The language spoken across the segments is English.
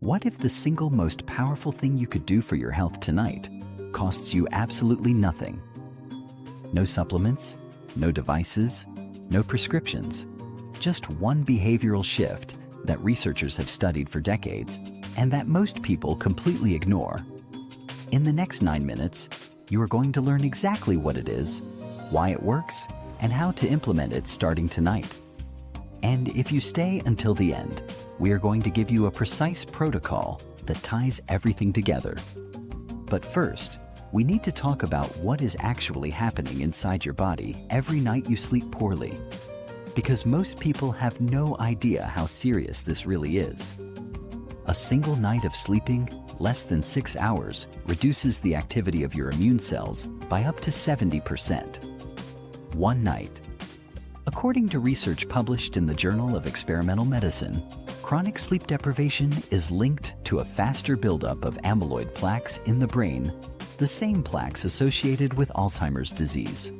What if the single most powerful thing you could do for your health tonight costs you absolutely nothing? No supplements, no devices, no prescriptions. Just one behavioral shift that researchers have studied for decades and that most people completely ignore. In the next 9 minutes, you are going to learn exactly what it is, why it works, and how to implement it starting tonight. And if you stay until the end, we are going to give you a precise protocol that ties everything together. But first, we need to talk about what is actually happening inside your body every night you sleep poorly, because most people have no idea how serious this really is. A single night of sleeping less than 6 hours reduces the activity of your immune cells by up to 70%. One night. According to research published in the Journal of Experimental Medicine, chronic sleep deprivation is linked to a faster buildup of amyloid plaques in the brain, the same plaques associated with Alzheimer's disease.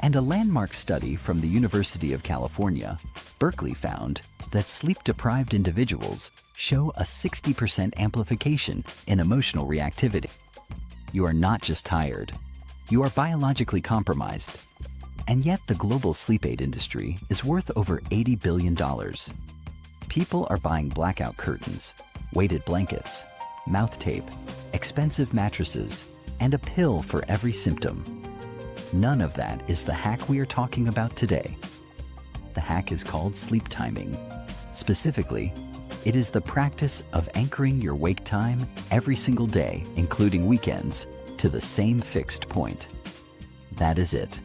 And a landmark study from the University of California, Berkeley, found that sleep-deprived individuals show a 60% amplification in emotional reactivity. You are not just tired, you are biologically compromised. And yet the global sleep aid industry is worth over $80 billion. People are buying blackout curtains, weighted blankets, mouth tape, expensive mattresses, and a pill for every symptom. None of that is the hack we are talking about today. The hack is called sleep timing. Specifically, it is the practice of anchoring your wake time every single day, including weekends, to the same fixed point. That is it.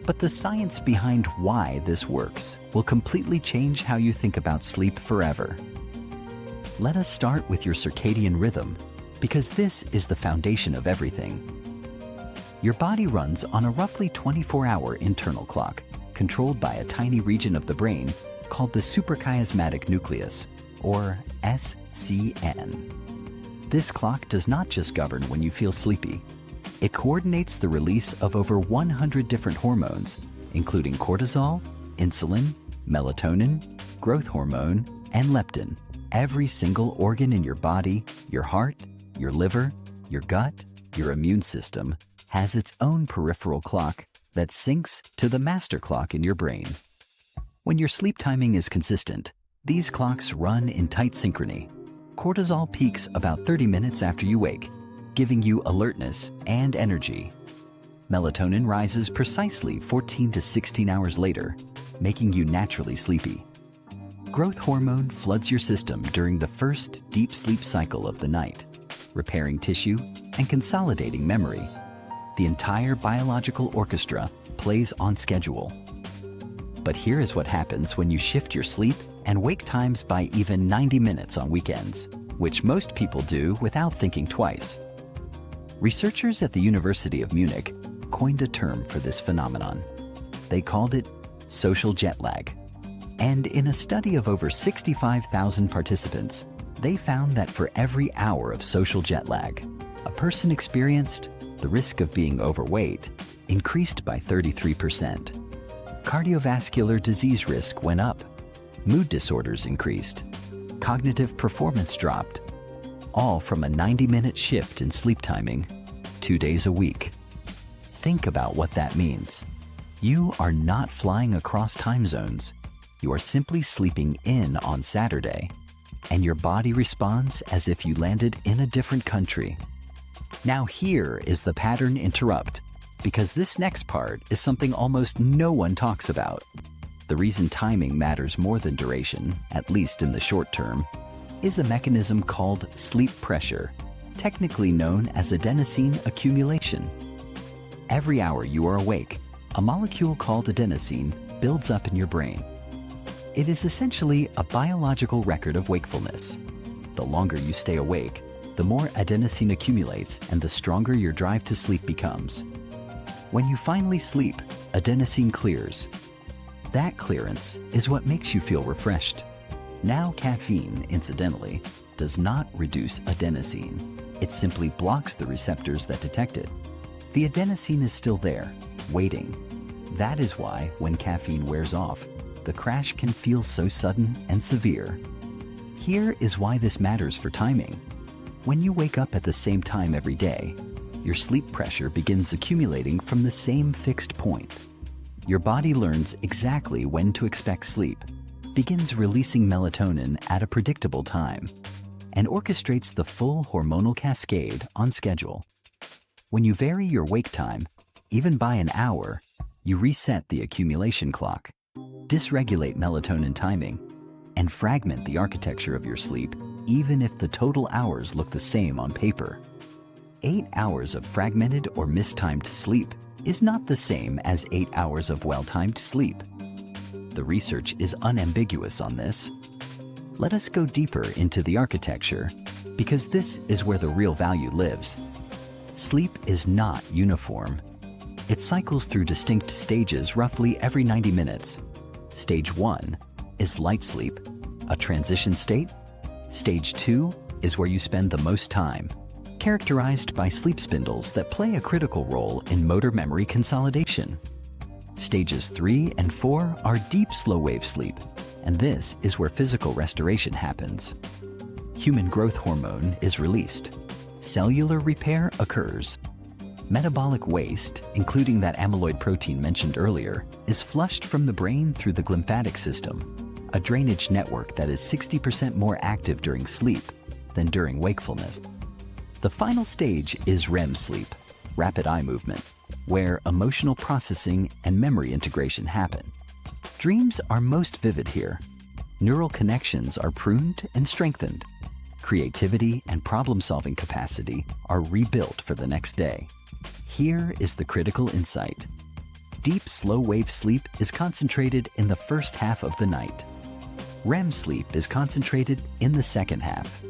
But the science behind why this works will completely change how you think about sleep forever. Let us start with your circadian rhythm, because this is the foundation of everything. Your body runs on a roughly 24-hour internal clock, controlled by a tiny region of the brain called the suprachiasmatic nucleus, or SCN. This clock does not just govern when you feel sleepy. It coordinates the release of over 100 different hormones, including cortisol, insulin, melatonin, growth hormone, and leptin. Every single organ in your body, your heart, your liver, your gut, your immune system, has its own peripheral clock that syncs to the master clock in your brain. When your sleep timing is consistent, these clocks run in tight synchrony. Cortisol peaks about 30 minutes after you wake, giving you alertness and energy. Melatonin rises precisely 14 to 16 hours later, making you naturally sleepy. Growth hormone floods your system during the first deep sleep cycle of the night, repairing tissue and consolidating memory. The entire biological orchestra plays on schedule. But here is what happens when you shift your sleep and wake times by even 90 minutes on weekends, which most people do without thinking twice. Researchers at the University of Munich coined a term for this phenomenon. They called it social jet lag. And in a study of over 65,000 participants, they found that for every hour of social jet lag, a person experienced the risk of being overweight increased by 33%. Cardiovascular disease risk went up. Mood disorders increased. Cognitive performance dropped. All from a 90-minute shift in sleep timing, 2 days a week. Think about what that means. You are not flying across time zones. You are simply sleeping in on Saturday, and your body responds as if you landed in a different country. Now here is the pattern interrupt, because this next part is something almost no one talks about. The reason timing matters more than duration, at least in the short term, is a mechanism called sleep pressure, technically known as adenosine accumulation. Every hour you are awake, a molecule called adenosine builds up in your brain. It is essentially a biological record of wakefulness. The longer you stay awake, the more adenosine accumulates and the stronger your drive to sleep becomes. When you finally sleep, adenosine clears. That clearance is what makes you feel refreshed. Now, caffeine, incidentally, does not reduce adenosine. It simply blocks the receptors that detect it. The adenosine is still there, waiting. That is why, when caffeine wears off, the crash can feel so sudden and severe. Here is why this matters for timing. When you wake up at the same time every day, your sleep pressure begins accumulating from the same fixed point. Your body learns exactly when to expect sleep, begins releasing melatonin at a predictable time, and orchestrates the full hormonal cascade on schedule. When you vary your wake time, even by an hour, you reset the accumulation clock, dysregulate melatonin timing, and fragment the architecture of your sleep, even if the total hours look the same on paper. 8 hours of fragmented or mistimed sleep is not the same as 8 hours of well-timed sleep. The research is unambiguous on this. Let us go deeper into the architecture, because this is where the real value lives. Sleep is not uniform. It cycles through distinct stages roughly every 90 minutes. Stage 1 is light sleep, a transition state. Stage 2 is where you spend the most time, characterized by sleep spindles that play a critical role in motor memory consolidation. Stages 3 and 4 are deep slow-wave sleep, and this is where physical restoration happens. Human growth hormone is released. Cellular repair occurs. Metabolic waste, including that amyloid protein mentioned earlier, is flushed from the brain through the glymphatic system, a drainage network that is 60% more active during sleep than during wakefulness. The final stage is REM sleep, rapid eye movement, where emotional processing and memory integration happen. Dreams are most vivid here. Neural connections are pruned and strengthened. Creativity and problem-solving capacity are rebuilt for the next day. Here is the critical insight. Deep, slow-wave sleep is concentrated in the first half of the night. REM sleep is concentrated in the second half.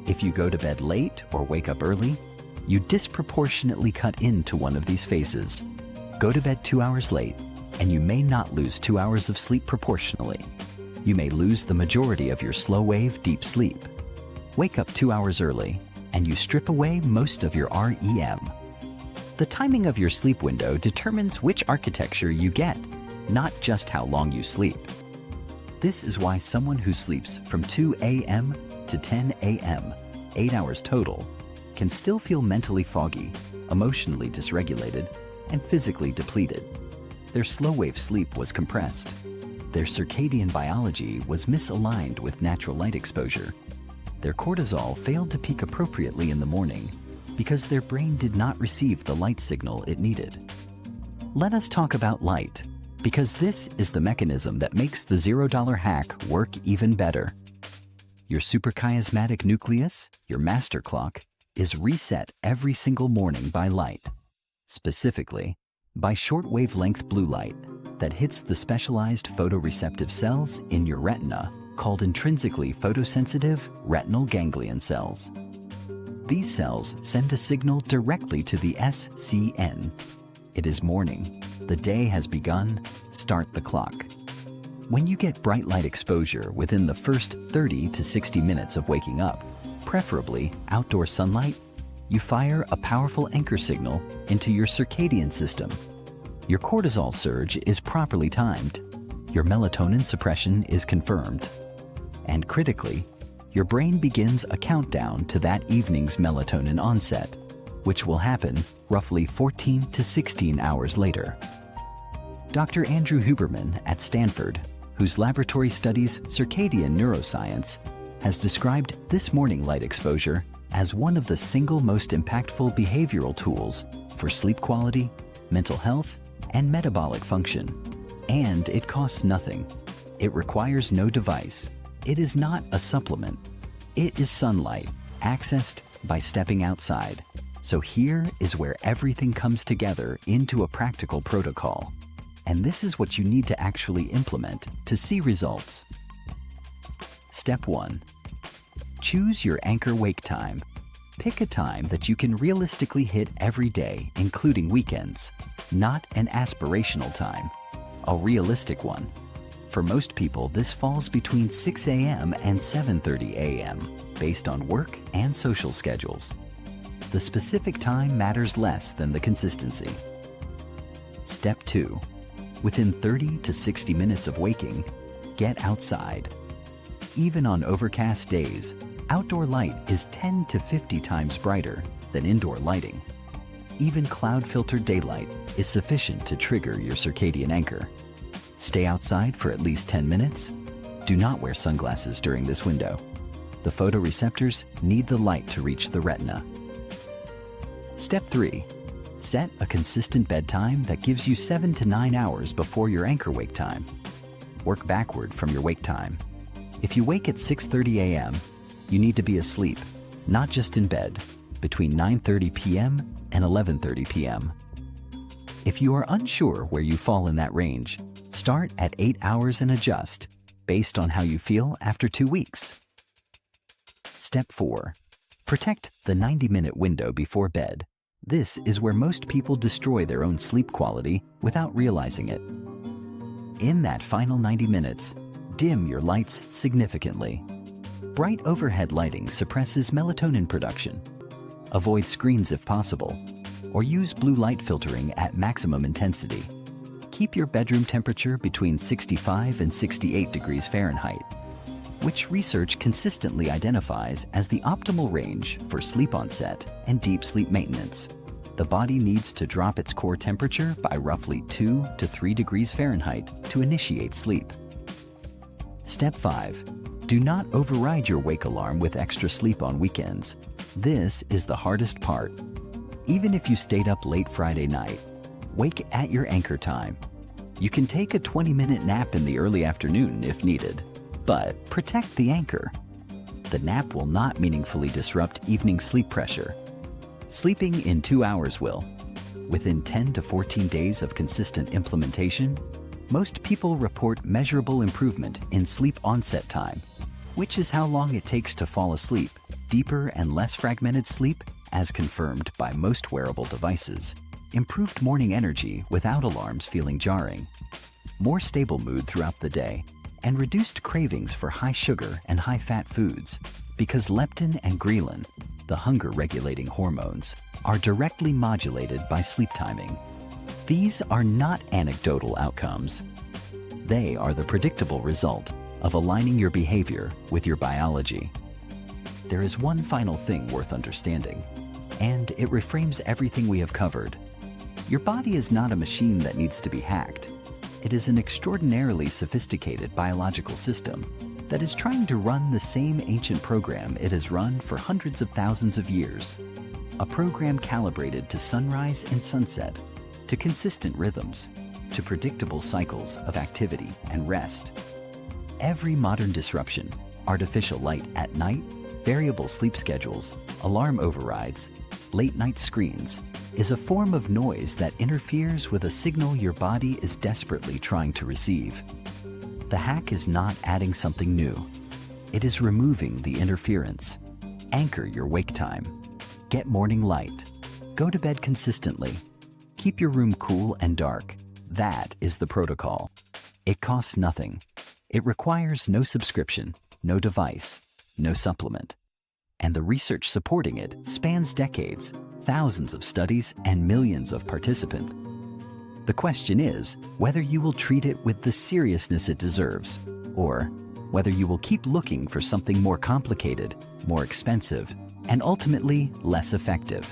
If you go to bed late or wake up early, you disproportionately cut into one of these phases. Go to bed 2 hours late, and you may not lose 2 hours of sleep proportionally. You may lose the majority of your slow-wave deep sleep. Wake up 2 hours early, and you strip away most of your REM. The timing of your sleep window determines which architecture you get, not just how long you sleep. This is why someone who sleeps from 2 a.m. to 10 a.m., 8 hours total, can still feel mentally foggy, emotionally dysregulated, and physically depleted. Their slow-wave sleep was compressed. Their circadian biology was misaligned with natural light exposure. Their cortisol failed to peak appropriately in the morning because their brain did not receive the light signal it needed. Let us talk about light, because this is the mechanism that makes the $0 hack work even better. Your suprachiasmatic nucleus, your master clock, is reset every single morning by light, specifically by short-wavelength blue light that hits the specialized photoreceptive cells in your retina called intrinsically photosensitive retinal ganglion cells. These cells send a signal directly to the SCN. It is morning. The day has begun. Start the clock. When you get bright light exposure within the first 30 to 60 minutes of waking up, preferably outdoor sunlight, you fire a powerful anchor signal into your circadian system. Your cortisol surge is properly timed. Your melatonin suppression is confirmed. And critically, your brain begins a countdown to that evening's melatonin onset, which will happen roughly 14 to 16 hours later. Dr. Andrew Huberman at Stanford, whose laboratory studies circadian neuroscience, has described this morning light exposure as one of the single most impactful behavioral tools for sleep quality, mental health, and metabolic function. And it costs nothing. It requires no device. It is not a supplement. It is sunlight, accessed by stepping outside. So here is where everything comes together into a practical protocol. And this is what you need to actually implement to see results. Step 1. Choose your anchor wake time. Pick a time that you can realistically hit every day, including weekends. Not an aspirational time, a realistic one. For most people, this falls between 6 a.m. and 7:30 a.m. based on work and social schedules. The specific time matters less than the consistency. Step 2. Within 30 to 60 minutes of waking, get outside. Even on overcast days, outdoor light is 10 to 50 times brighter than indoor lighting. Even cloud-filtered daylight is sufficient to trigger your circadian anchor. Stay outside for at least 10 minutes. Do not wear sunglasses during this window. The photoreceptors need the light to reach the retina. Step 3. Set a consistent bedtime that gives you 7 to 9 hours before your anchor wake time. Work backward from your wake time. If you wake at 6:30 a.m., you need to be asleep, not just in bed, between 9:30 p.m. and 11:30 p.m. If you are unsure where you fall in that range, start at 8 hours and adjust based on how you feel after 2 weeks. Step 4. Protect the 90-minute window before bed. This is where most people destroy their own sleep quality without realizing it. In that final 90 minutes, dim your lights significantly. Bright overhead lighting suppresses melatonin production. Avoid screens if possible, or use blue light filtering at maximum intensity. Keep your bedroom temperature between 65 and 68 degrees Fahrenheit, which research consistently identifies as the optimal range for sleep onset and deep sleep maintenance. The body needs to drop its core temperature by roughly 2 to 3 degrees Fahrenheit to initiate sleep. Step 5. Do not override your wake alarm with extra sleep on weekends. This is the hardest part. Even if you stayed up late Friday night, wake at your anchor time. You can take a 20-minute nap in the early afternoon if needed, but protect the anchor. The nap will not meaningfully disrupt evening sleep pressure. Sleeping in 2 hours will. Within 10 to 14 days of consistent implementation, most people report measurable improvement in sleep onset time, which is how long it takes to fall asleep. Deeper and less fragmented sleep, as confirmed by most wearable devices. Improved morning energy without alarms feeling jarring. More stable mood throughout the day, and reduced cravings for high sugar and high fat foods, because leptin and ghrelin, the hunger-regulating hormones, are directly modulated by sleep timing. These are not anecdotal outcomes. They are the predictable result of aligning your behavior with your biology. There is one final thing worth understanding, and it reframes everything we have covered. Your body is not a machine that needs to be hacked. It is an extraordinarily sophisticated biological system that is trying to run the same ancient program it has run for hundreds of thousands of years. A program calibrated to sunrise and sunset, to consistent rhythms, to predictable cycles of activity and rest. Every modern disruption, artificial light at night, variable sleep schedules, alarm overrides, late-night screens, is a form of noise that interferes with a signal your body is desperately trying to receive. The hack is not adding something new. It is removing the interference. Anchor your wake time. Get morning light. Go to bed consistently. Keep your room cool and dark. That is the protocol. It costs nothing. It requires no subscription, no device, no supplement. And the research supporting it spans decades, thousands of studies, and millions of participants. The question is whether you will treat it with the seriousness it deserves, or whether you will keep looking for something more complicated, more expensive, and ultimately less effective.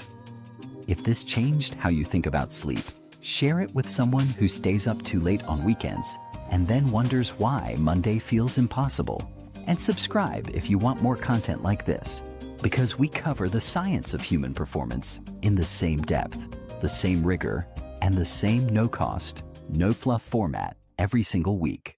If this changed how you think about sleep, share it with someone who stays up too late on weekends and then wonders why Monday feels impossible. And subscribe if you want more content like this, because we cover the science of human performance in the same depth, the same rigor, and the same no-cost, no-fluff format every single week.